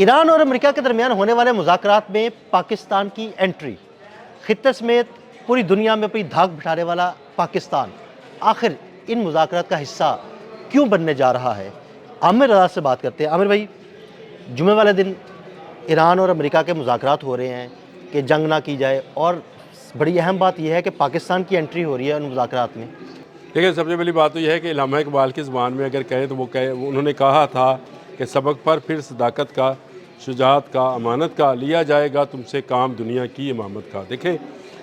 Iran और America के दरमियान होने वाले मुज़ाकरात में पाकिस्तान की एंट्री, खित्ते समेत पूरी दुनिया में अपनी धाक बिठाने वाला पाकिस्तान आखिर इन मुज़ाकरात का हिस्सा क्यों बनने जा रहा है? आमिर रज़ा से बात करते हैं। आमिर भाई, जुमे वाले दिन ईरान और अमेरिका के मुज़ाकरात हो रहे हैं कि जंग ना की जाए, और बड़ी अहम बात यह है कि पाकिस्तान की एंट्री हो रही है उन मुज़ाकरात में। देखिए, सबसे पहली बात तो यह है कि इल्हामा इकबाल की ज़ुबान में अगर कहें तो उन्होंने कहा था कि सबक पर फिर सदाकत का, शुजाअत का, अमानत का, लिया जाएगा तुमसे काम दुनिया की इमामत का। देखें,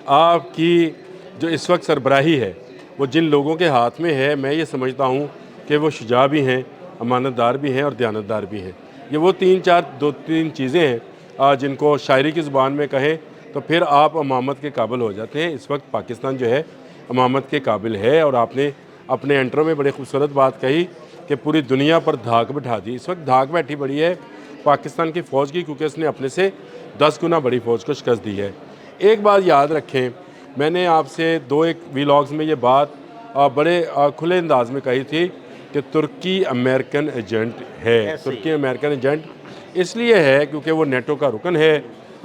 आपकी जो इस वक्त सरबराही है वो जिन लोगों के हाथ में है, मैं ये समझता हूँ कि वो शुजा भी हैं, अमानतदार भी हैं और दयानतदार भी हैं। ये वो दो तीन चीज़ें हैं जिनको शायरी की ज़ुबान में कहें तो फिर आप अमामत के काबिल हो जाते हैं। इस वक्त पाकिस्तान जो है अमामत के काबिल है। और आपने अपने इंट्रो में बड़ी खूबसूरत बात कही कि पूरी दुनिया पर धाक बिठा दी। इस वक्त धाक बैठी बड़ी है पाकिस्तान की फ़ौज की, क्योंकि उसने अपने से 10 गुना बड़ी फ़ौज को शिकस्त दी है। एक बात याद रखें, मैंने आपसे एक व्लॉग्स में ये बात बड़े खुले अंदाज में कही थी कि तुर्की अमेरिकन एजेंट है। तुर्की अमेरिकन एजेंट इसलिए है क्योंकि वो नेटो का रुकन है,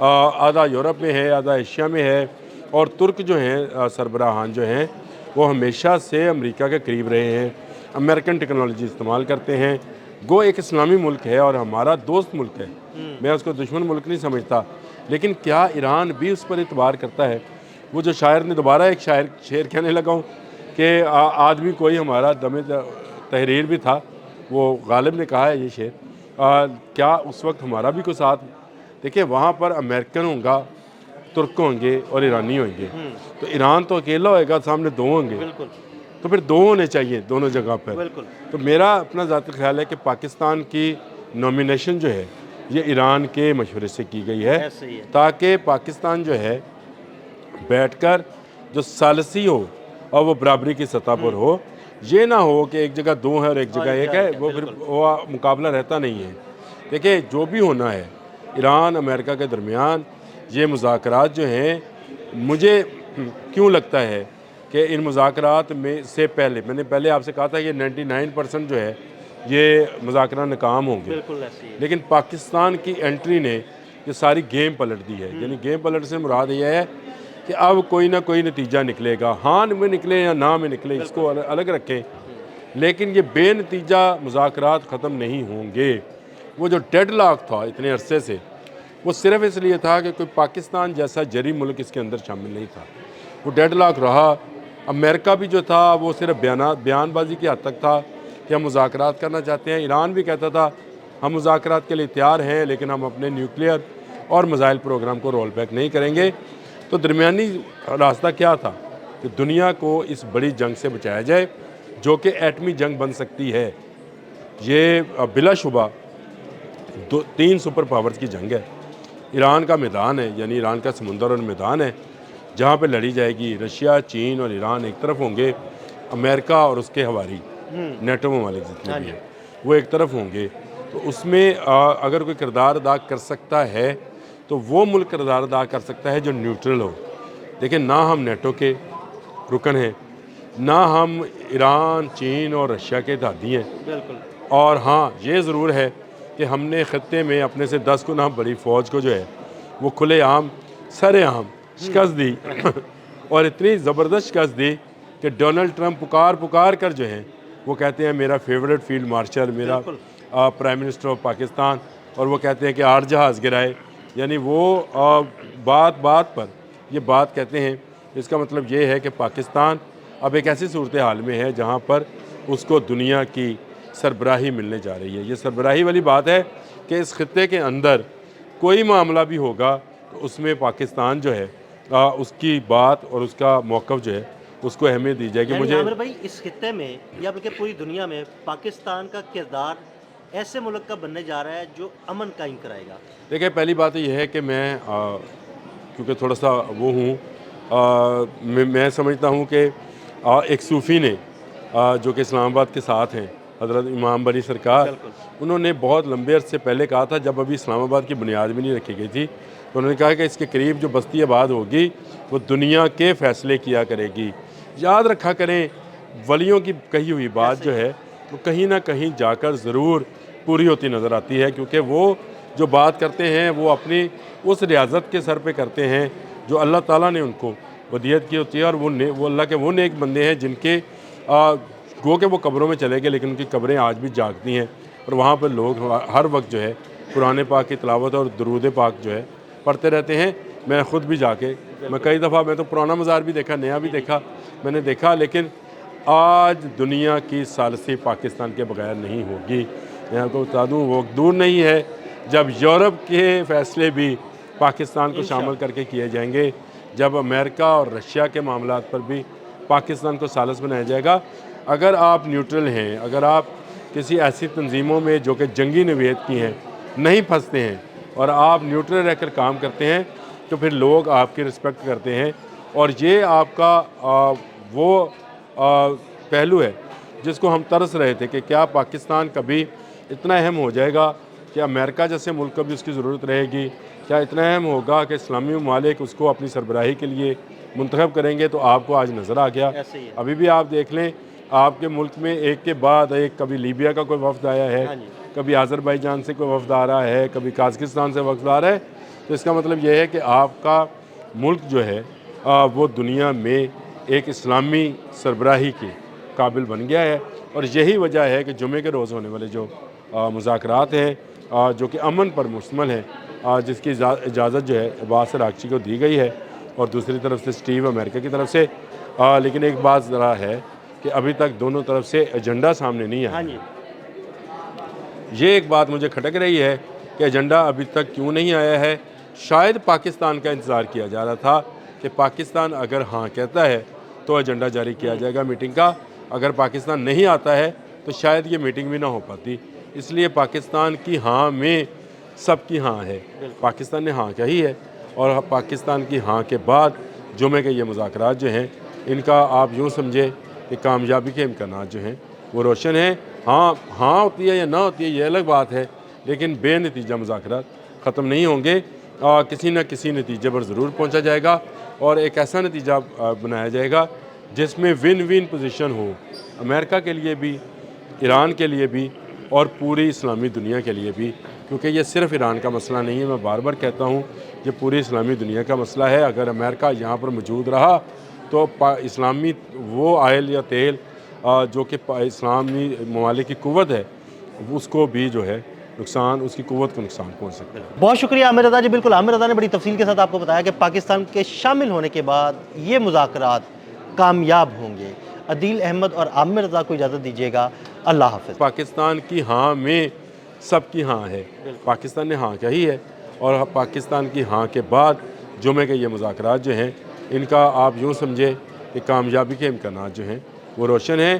आधा यूरोप में है, आधा एशिया में है। और तुर्क जो हैं सरबराहान जो हैं वो हमेशा से अमेरिका के करीब रहे हैं, अमेरिकन टेक्नोलॉजी इस्तेमाल करते हैं। गो एक इस्लामी मुल्क है और हमारा दोस्त मुल्क है, मैं उसको दुश्मन मुल्क नहीं समझता। लेकिन क्या ईरान भी उस पर इतबार करता है? वो जो शायर ने दोबारा एक शेर कहने लगा हूँ कि आदमी कोई हमारा दमे तहरीर भी था, वो गालिब ने कहा है ये शेर। क्या उस वक्त हमारा भी कोई साथ? देखिए, वहाँ पर अमेरिकन होगा, तुर्क होंगे और ईरानी होंगे। तो ईरान तो अकेला होएगा, सामने दो होंगे, तो फिर दो होने चाहिए दोनों जगह पर। तो मेरा अपना ज़ाती ख्याल है कि पाकिस्तान की नॉमिनेशन जो है ये ईरान के मशवरे से की गई है, ताकि पाकिस्तान जो है बैठकर जो सालसी हो और वो बराबरी की सतह पर हो। ये ना हो कि एक जगह दो है और एक जगह एक है, वो फिर वो मुकाबला रहता नहीं है। देखिए, जो भी होना है ईरान अमेरिका के दरमियान, ये मुज़ाकरात जो हैं, मुझे क्यों लगता है कि इन मुज़ाकरात में से पहले, मैंने पहले आपसे कहा था कि 99% जो है ये मुज़ाकरात नाकाम होंगे, लेकिन पाकिस्तान की एंट्री ने ये सारी गेम पलट दी है। यानी गेम पलट से मुराद ये है कि अब कोई ना कोई नतीजा निकलेगा, हाँ में निकले या ना में निकले, इसको अलग रखें, लेकिन ये बेनतीजा मुज़ाकरात ख़त्म नहीं होंगे। वो जो डेडलॉक था इतने अरसे से, वो सिर्फ इसलिए था कि कोई पाकिस्तान जैसा जरी मुल्क इसके अंदर शामिल नहीं था, वो डेडलॉक रहा। अमेरिका भी जो था वो सिर्फ बयानबाजी की हद तक था कि हम मुज़ाकरात करना चाहते हैं। ईरान भी कहता था हम मुज़ाकरात के लिए तैयार हैं, लेकिन हम अपने न्यूक्लियर और मिसाइल प्रोग्राम को रोल बैक नहीं करेंगे। तो दरमियानी रास्ता क्या था कि दुनिया को इस बड़ी जंग से बचाया जाए जो कि एटमी जंग बन सकती है। ये बिलाशुबा 3 सुपर पावर्स की जंग है। ईरान का मैदान है, यानी ईरान का समुंदर और मैदान है जहाँ पे लड़ी जाएगी। रशिया, चीन और ईरान एक तरफ होंगे, अमेरिका और उसके हवारी नेटो ममालिक जितने भी हैं वो एक तरफ होंगे। तो उसमें अगर कोई किरदार अदा कर सकता है तो वो मुल्क किरदार अदा कर सकता है जो न्यूट्रल हो। देखिए, ना हम नेटो के रुकन हैं, ना हम ईरान, चीन और रशिया के दादी हैं। और हाँ, ये ज़रूर है कि हमने ख़त्ते में अपने से 10 गुना बड़ी फ़ौज को जो है वो खुलेआम सरेआम शिकस्त दी और इतनी ज़बरदस्त शिकस्त दी कि डोनाल्ड ट्रंप पुकार कर जो है वो कहते हैं मेरा फेवरेट फील्ड मार्शल, मेरा प्राइम मिनिस्टर ऑफ पाकिस्तान, और वो कहते हैं कि 8 जहाज़ गिराए। यानी वो बात पर ये बात कहते हैं। इसका मतलब ये है कि पाकिस्तान अब एक ऐसी सूरत हाल में है जहाँ पर उसको दुनिया की सरबराही मिलने जा रही है। ये सरबराही वाली बात है कि इस खित्ते के अंदर कोई मामला भी होगा तो उसमें पाकिस्तान जो है उसकी बात और उसका मौक़िफ़ जो है उसको अहमियत दी जाएगी। मुझे आमिर भाई, इस खित्ते में या बल्कि पूरी दुनिया में पाकिस्तान का किरदार ऐसे मुल्क का बनने जा रहा है जो अमन कायम कराएगा। देखिए, पहली बात तो ये है कि मैं क्योंकि थोड़ा सा वो हूँ, मैं समझता हूँ कि एक सूफ़ी ने जो कि इस्लामाबाद के साथ हैं, हज़रत इमाम बनी सरकार, उन्होंने बहुत लंबे अरसे पहले कहा था, जब अभी इस्लामाबाद की बुनियाद भी नहीं रखी गई थी, तो उन्होंने कहा कि इसके करीब जो बस्ती आबाद होगी वो दुनिया के फ़ैसले किया करेगी। याद रखा करें, वलियों की कही हुई बात जो है वो कहीं ना कहीं जाकर ज़रूर पूरी होती नज़र आती है, क्योंकि वो جو بات کرتے ہیں وہ اپنی اس ریاضت کے سر پہ کرتے ہیں جو اللہ تعالیٰ نے ان کو ودیت کی ہوتی ہے، اور وہ اللہ کے وہ نیک بندے ہیں جن کے گو کہ وہ قبروں میں چلے گئے لیکن ان کی قبریں آج بھی جاگتی ہیں، اور وہاں پر لوگ ہر وقت جو ہے قرآن پاک کی تلاوت اور درود پاک جو ہے پڑھتے رہتے ہیں۔ میں خود بھی جا کے میں کئی دفعہ میں تو پرانا مزار بھی دیکھا، نیا بھی دیکھا، میں نے دیکھا، لیکن آج دنیا کی ثالثی پاکستان کے بغیر نہیں ہوگی۔ میں آپ کو بتا دوں وہ وقت دور نہیں ہے جب یورپ کے فیصلے بھی پاکستان کو شامل کر کے کیے جائیں گے، جب امریکہ اور رشیا کے معاملات پر بھی پاکستان کو ثالث بنایا جائے گا۔ اگر آپ نیوٹرل ہیں، اگر آپ کسی ایسی تنظیموں میں جو کہ جنگی نوعیت کی ہیں نہیں پھنستے ہیں اور آپ نیوٹرل رہ کر کام کرتے ہیں، تو پھر لوگ آپ کی رسپیکٹ کرتے ہیں، اور یہ آپ کا وہ پہلو ہے جس کو ہم ترس رہے تھے کہ کیا پاکستان کبھی اتنا اہم ہو جائے گا کہ امریکہ جیسے ملک کو بھی اس کی ضرورت رہے گی، کیا اتنا اہم ہوگا کہ اسلامی ممالک اس کو اپنی سربراہی کے لیے منتخب کریں گے؟ تو آپ کو آج نظر آ گیا۔ ابھی بھی آپ دیکھ لیں، آپ کے ملک میں ایک کے بعد ایک، کبھی لیبیا کا کوئی وفد آیا ہے، کبھی آذربائیجان سے کوئی وفد آ رہا ہے، کبھی قازقستان سے وفد آ رہا ہے، تو اس کا مطلب یہ ہے کہ آپ کا ملک جو ہے وہ دنیا میں ایک اسلامی سربراہی کے قابل بن گیا ہے، اور یہی وجہ ہے کہ جمعے کے روز ہونے والے جو مذاکرات ہیں جو کہ امن پر مشتمل ہیں، جس کی اجازت جو ہے عباس عراقچی کو دی گئی ہے، اور دوسری طرف سے سٹیو امریکہ کی طرف سے، لیکن ایک بات ذرا ہے کہ ابھی تک دونوں طرف سے ایجنڈا سامنے نہیں آیا۔ یہ ایک بات مجھے کھٹک رہی ہے کہ ایجنڈا ابھی تک کیوں نہیں آیا ہے۔ شاید پاکستان کا انتظار کیا جا رہا تھا کہ پاکستان اگر ہاں کہتا ہے تو ایجنڈا جاری کیا جائے گا میٹنگ کا، اگر پاکستان نہیں آتا ہے تو شاید یہ میٹنگ بھی نہ ہو پاتی۔ اس لیے پاکستان کی ہاں میں سب کی ہاں ہے، پاکستان نے ہاں کہی ہے، اور پاکستان کی ہاں کے بعد جمعے کے یہ مذاکرات جو ہیں ان کا آپ یوں سمجھے کہ کامیابی کے امکانات جو ہیں وہ روشن ہیں۔ ہاں ہوتی ہے یا نہ ہوتی ہے یہ الگ بات ہے، لیکن بے نتیجہ مذاکرات ختم نہیں ہوں گے، کسی نہ کسی نتیجے پر ضرور پہنچا جائے گا، اور ایک ایسا نتیجہ بنایا جائے گا جس میں ون ون پوزیشن ہو، امریکہ کے لیے بھی، ایران کے لیے بھی، اور پوری اسلامی دنیا کے لیے بھی، کیونکہ یہ صرف ایران کا مسئلہ نہیں ہے، میں بار بار کہتا ہوں یہ پوری اسلامی دنیا کا مسئلہ ہے۔ اگر امریکہ یہاں پر موجود رہا تو اسلامی وہ آئل یا تیل جو کہ اسلامی ممالک کی قوت ہے اس کو بھی جو ہے نقصان، اس کی قوت کو نقصان پہنچ سکتا ہے۔ بہت شکریہ عامر رضا جی۔ بالکل عامر رضا نے بڑی تفصیل کے ساتھ آپ کو بتایا کہ پاکستان کے شامل ہونے کے بعد یہ مذاکرات کامیاب ہوں گے۔ عدیل احمد اور عامر رضا کو اجازت دیجیے گا، اللہ حافظ۔ پاکستان کی ہاں میں سب کی ہاں ہے، پاکستان نے ہاں کہی ہے، اور پاکستان کی ہاں کے بعد جمعے کے یہ مذاکرات جو ہیں ان کا آپ یوں سمجھے کہ کامیابی کے امکانات جو ہیں وہ روشن ہیں۔